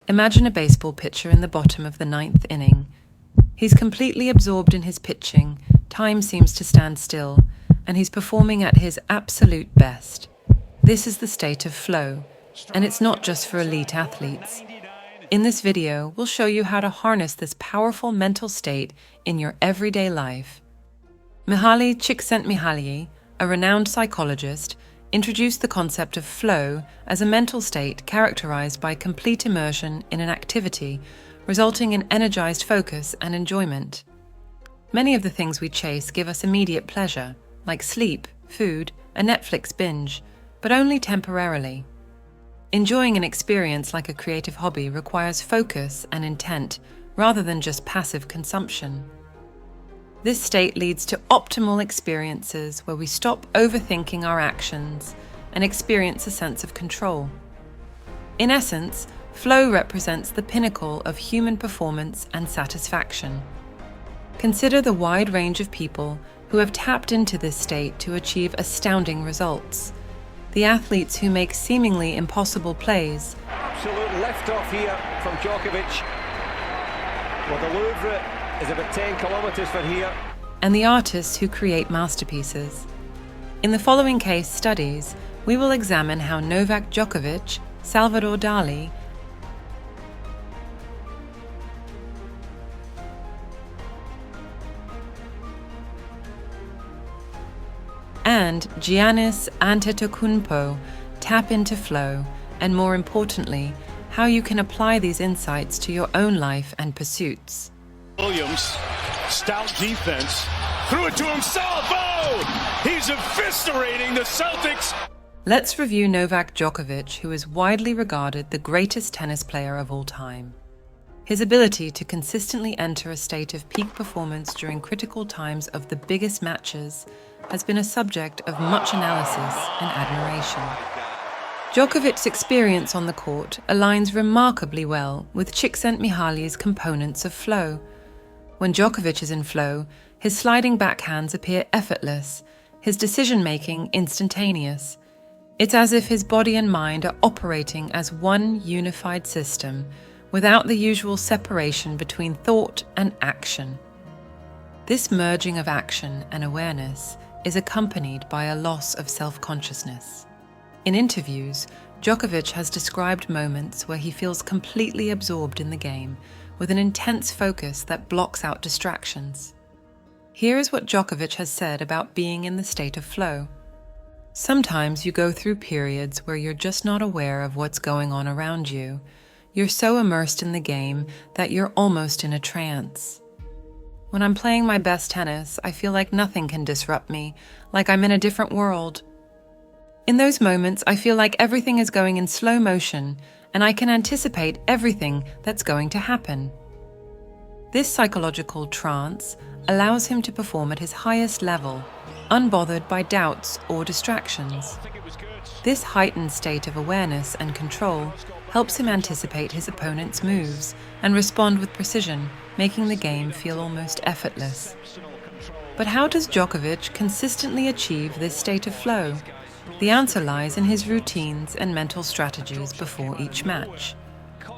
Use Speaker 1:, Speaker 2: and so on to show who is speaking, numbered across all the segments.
Speaker 1: Imagine a baseball pitcher in the bottom of the ninth inning. He's completely absorbed in his pitching, time seems to stand still, and he's performing at his absolute best. This is the state of flow, and it's not just for elite athletes. In this video, we'll show you how to harness this powerful mental state in your everyday life. Mihaly Csikszentmihalyi, a renowned psychologist, introduced the concept of flow as a mental state characterized by complete immersion in an activity, resulting in energized focus and enjoyment. Many of the things we chase give us immediate pleasure, like sleep, food, a Netflix binge, but only temporarily. Enjoying an experience like a creative hobby requires focus and intent rather than just passive consumption. This state leads to optimal experiences where we stop overthinking our actions and experience a sense of control. In essence, flow represents the pinnacle of human performance and satisfaction. Consider the wide range of people who have tapped into this state to achieve astounding results. The athletes who make seemingly impossible plays.
Speaker 2: Absolute left off here from Djokovic. Well, the Louvre is about 10 kilometers from here.
Speaker 1: And the artists who create masterpieces. In the following case studies, we will examine how Novak Djokovic, Salvador Dali, and Giannis Antetokounmpo tap into flow, and more importantly, how you can apply these insights to your own life and pursuits.
Speaker 3: Williams, stout defense, threw it to himself. Oh! He's eviscerating the Celtics.
Speaker 1: Let's review Novak Djokovic, who is widely regarded the greatest tennis player of all time. His ability to consistently enter a state of peak performance during critical times of the biggest matches has been a subject of much analysis and admiration. Djokovic's experience on the court aligns remarkably well with Csikszentmihalyi's components of flow. When Djokovic is in flow, his sliding backhands appear effortless, his decision-making instantaneous. It's as if his body and mind are operating as one unified system, without the usual separation between thought and action. This merging of action and awareness is accompanied by a loss of self-consciousness. In interviews, Djokovic has described moments where he feels completely absorbed in the game, with an intense focus that blocks out distractions. Here is what Djokovic has said about being in the state of flow. Sometimes you go through periods where you're just not aware of what's going on around you. You're so immersed in the game that you're almost in a trance. When I'm playing my best tennis, I feel like nothing can disrupt me, like I'm in a different world. In those moments, I feel like everything is going in slow motion, and I can anticipate everything that's going to happen. This psychological trance allows him to perform at his highest level, unbothered by doubts or distractions. This heightened state of awareness and control helps him anticipate his opponent's moves and respond with precision, making the game feel almost effortless. But how does Djokovic consistently achieve this state of flow? The answer lies in his routines and mental strategies before each match.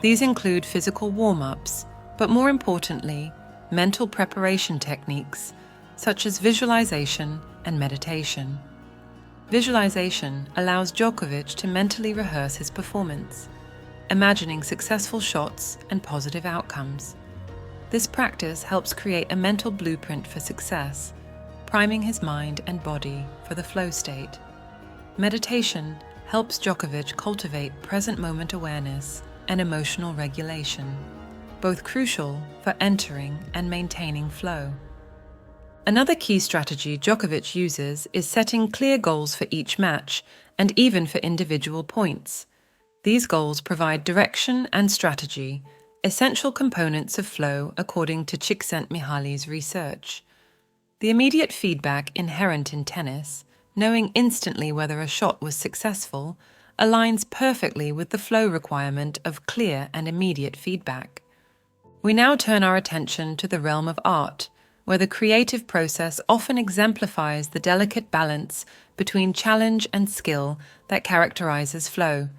Speaker 1: These include physical warm-ups, but more importantly, mental preparation techniques, such as visualization and meditation. Visualization allows Djokovic to mentally rehearse his performance, imagining successful shots and positive outcomes. This practice helps create a mental blueprint for success, priming his mind and body for the flow state. Meditation helps Djokovic cultivate present moment awareness and emotional regulation, both crucial for entering and maintaining flow. Another key strategy Djokovic uses is setting clear goals for each match and even for individual points. These goals provide direction and strategy, essential components of flow according to Csikszentmihalyi's research. The immediate feedback inherent in tennis, knowing instantly whether a shot was successful, aligns perfectly with the flow requirement of clear and immediate feedback. We now turn our attention to the realm of art, where the creative process often exemplifies the delicate balance between challenge and skill that characterizes flow.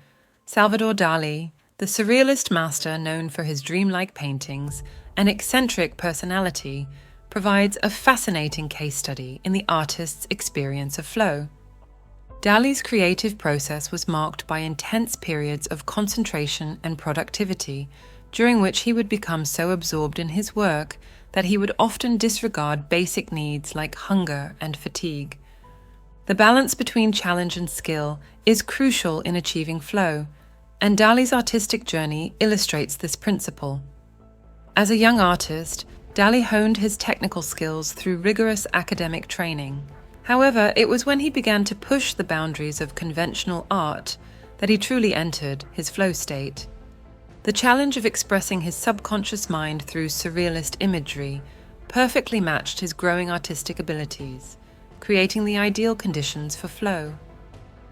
Speaker 1: Salvador Dali, The surrealist master, known for his dreamlike paintings and eccentric personality, provides a fascinating case study in the artist's experience of flow. Dali's creative process was marked by intense periods of concentration and productivity, during which he would become so absorbed in his work that he would often disregard basic needs like hunger and fatigue. The balance between challenge and skill is crucial in achieving flow, and Dali's artistic journey illustrates this principle. As a young artist, Dali honed his technical skills through rigorous academic training. However, it was when he began to push the boundaries of conventional art that he truly entered his flow state. The challenge of expressing his subconscious mind through surrealist imagery perfectly matched his growing artistic abilities, creating the ideal conditions for flow.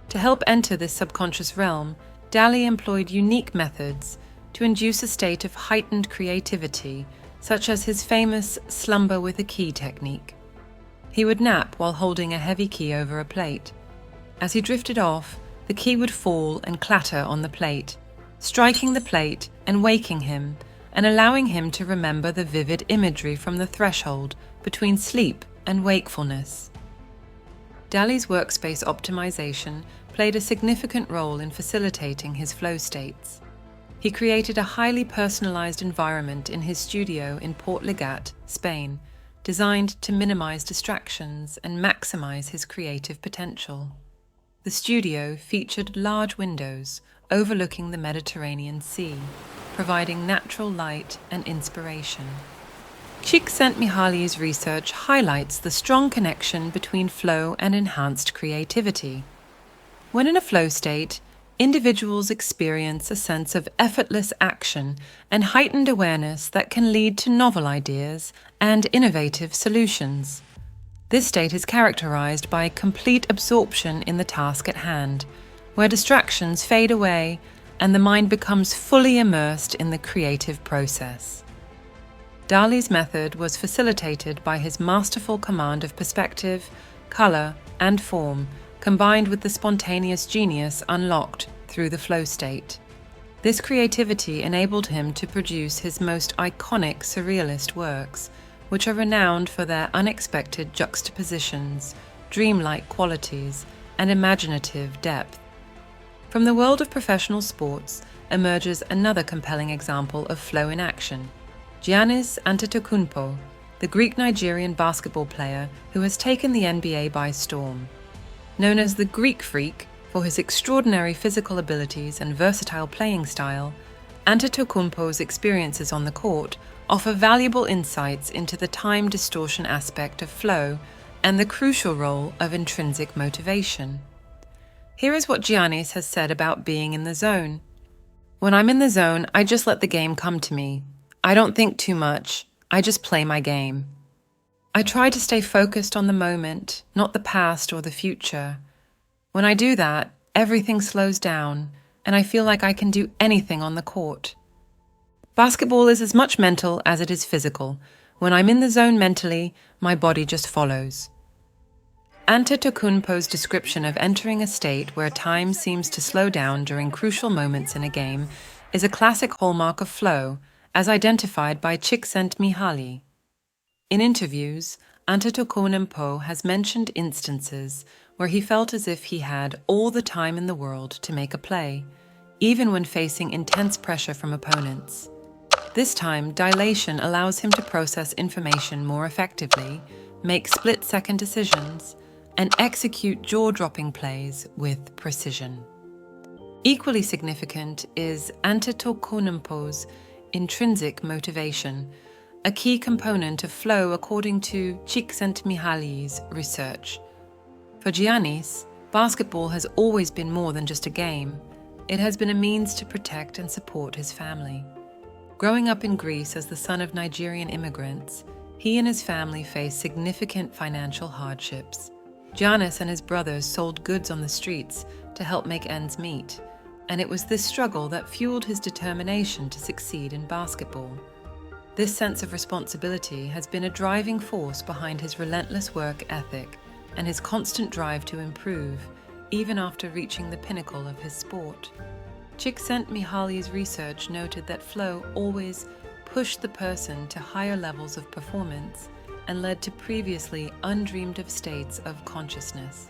Speaker 1: To help enter this subconscious realm, Dali employed unique methods to induce a state of heightened creativity, such as his famous slumber with a key technique. He would nap while holding a heavy key over a plate. As he drifted off, the key would fall and clatter on the plate, striking the plate and waking him, and allowing him to remember the vivid imagery from the threshold between sleep and wakefulness. Dali's workspace optimization played a significant role in facilitating his flow states. He created a highly personalized environment in his studio in Portligat, Spain, designed to minimize distractions and maximize his creative potential. The studio featured large windows overlooking the Mediterranean Sea, providing natural light and inspiration. Csikszentmihalyi's research highlights the strong connection between flow and enhanced creativity. When in a flow state, individuals experience a sense of effortless action and heightened awareness that can lead to novel ideas and innovative solutions. This state is characterized by complete absorption in the task at hand, where distractions fade away and the mind becomes fully immersed in the creative process. Dali's method was facilitated by his masterful command of perspective, color, and form, combined with the spontaneous genius unlocked through the flow state. This creativity enabled him to produce his most iconic surrealist works, which are renowned for their unexpected juxtapositions, dreamlike qualities, and imaginative depth. From the world of professional sports emerges another compelling example of flow in action: Giannis Antetokounmpo, the Greek-Nigerian basketball player who has taken the NBA by storm. Known as the Greek Freak for his extraordinary physical abilities and versatile playing style, Antetokounmpo's experiences on the court offer valuable insights into the time distortion aspect of flow and the crucial role of intrinsic motivation. Here is what Giannis has said about being in the zone. "When I'm in the zone, I just let the game come to me. I don't think too much. I just play my game. I try to stay focused on the moment, not the past or the future. When I do that, everything slows down, and I feel like I can do anything on the court. Basketball is as much mental as it is physical. When I'm in the zone mentally, my body just follows." Antetokounmpo's description of entering a state where time seems to slow down during crucial moments in a game is a classic hallmark of flow, as identified by Csikszentmihalyi. In interviews, Antetokounmpo has mentioned instances where he felt as if he had all the time in the world to make a play, even when facing intense pressure from opponents. This time, dilation allows him to process information more effectively, make split-second decisions, and execute jaw-dropping plays with precision. Equally significant is Antetokounmpo's intrinsic motivation, a key component of flow according to Csikszentmihalyi's research. For Giannis, basketball has always been more than just a game. It has been a means to protect and support his family. Growing up in Greece as the son of Nigerian immigrants, he and his family faced significant financial hardships. Giannis and his brothers sold goods on the streets to help make ends meet, and it was this struggle that fueled his determination to succeed in basketball. This sense of responsibility has been a driving force behind his relentless work ethic and his constant drive to improve, even after reaching the pinnacle of his sport. Csikszentmihalyi's research noted that flow always pushed the person to higher levels of performance and led to previously undreamed-of states of consciousness.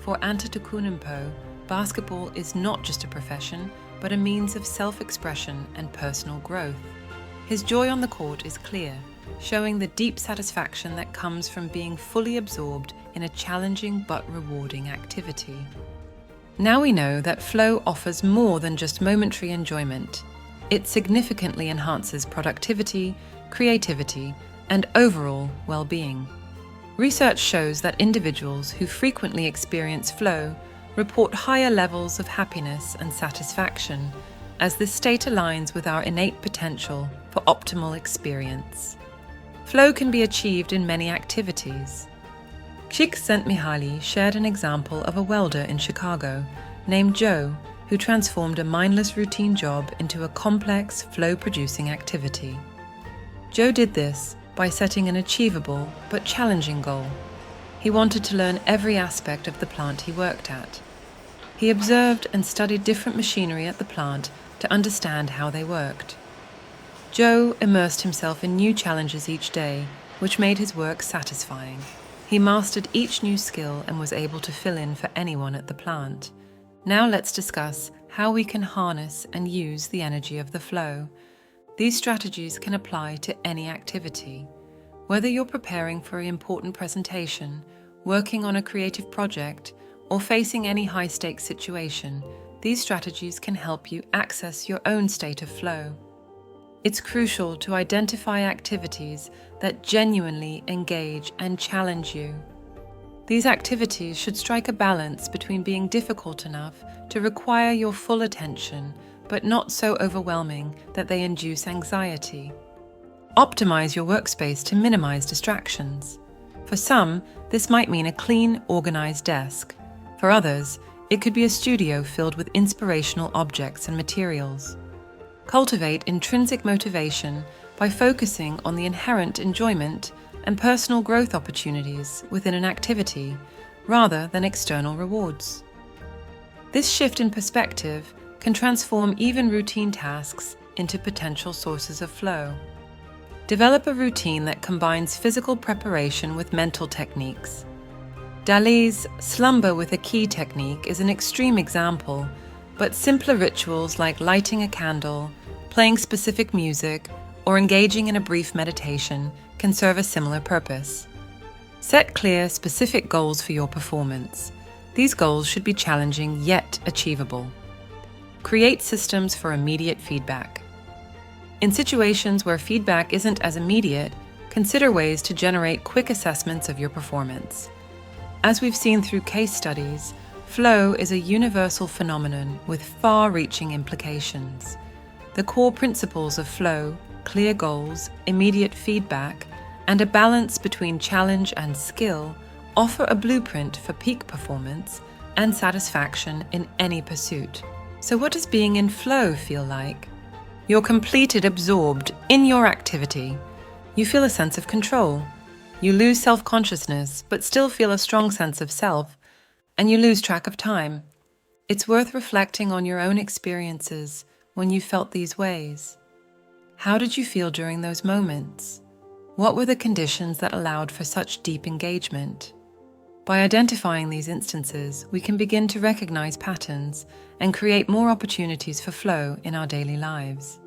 Speaker 1: For Antetokounmpo, basketball is not just a profession, but a means of self-expression and personal growth. His joy on the court is clear, showing the deep satisfaction that comes from being fully absorbed in a challenging but rewarding activity. Now we know that flow offers more than just momentary enjoyment. It significantly enhances productivity, creativity, and overall well-being. Research shows that individuals who frequently experience flow report higher levels of happiness and satisfaction, as this state aligns with our innate potential for optimal experience. Flow can be achieved in many activities. Csikszentmihalyi shared an example of a welder in Chicago named Joe, who transformed a mindless routine job into a complex, flow-producing activity. Joe did this by setting an achievable but challenging goal. He wanted to learn every aspect of the plant he worked at. He observed and studied different machinery at the plant to understand how they worked. Joe immersed himself in new challenges each day, which made his work satisfying. He mastered each new skill and was able to fill in for anyone at the plant. Now let's discuss how we can harness and use the energy of the flow. These strategies can apply to any activity. Whether you're preparing for an important presentation, working on a creative project, or facing any high-stakes situation, these strategies can help you access your own state of flow. It's crucial to identify activities that genuinely engage and challenge you. These activities should strike a balance between being difficult enough to require your full attention, but not so overwhelming that they induce anxiety. Optimize your workspace to minimize distractions. For some, this might mean a clean, organized desk. For others, it could be a studio filled with inspirational objects and materials. Cultivate intrinsic motivation by focusing on the inherent enjoyment and personal growth opportunities within an activity, rather than external rewards. This shift in perspective can transform even routine tasks into potential sources of flow. Develop a routine that combines physical preparation with mental techniques. Dali's slumber with a key technique is an extreme example, but simpler rituals like lighting a candle, playing specific music, or engaging in a brief meditation can serve a similar purpose. Set clear, specific goals for your performance. These goals should be challenging yet achievable. Create systems for immediate feedback. In situations where feedback isn't as immediate, consider ways to generate quick assessments of your performance. As we've seen through case studies, flow is a universal phenomenon with far-reaching implications. The core principles of flow, clear goals, immediate feedback, and a balance between challenge and skill offer a blueprint for peak performance and satisfaction in any pursuit. So what does being in flow feel like? You're completely absorbed in your activity. You feel a sense of control. You lose self-consciousness, but still feel a strong sense of self, and you lose track of time. It's worth reflecting on your own experiences when you felt these ways. How did you feel during those moments? What were the conditions that allowed for such deep engagement? By identifying these instances, we can begin to recognize patterns and create more opportunities for flow in our daily lives.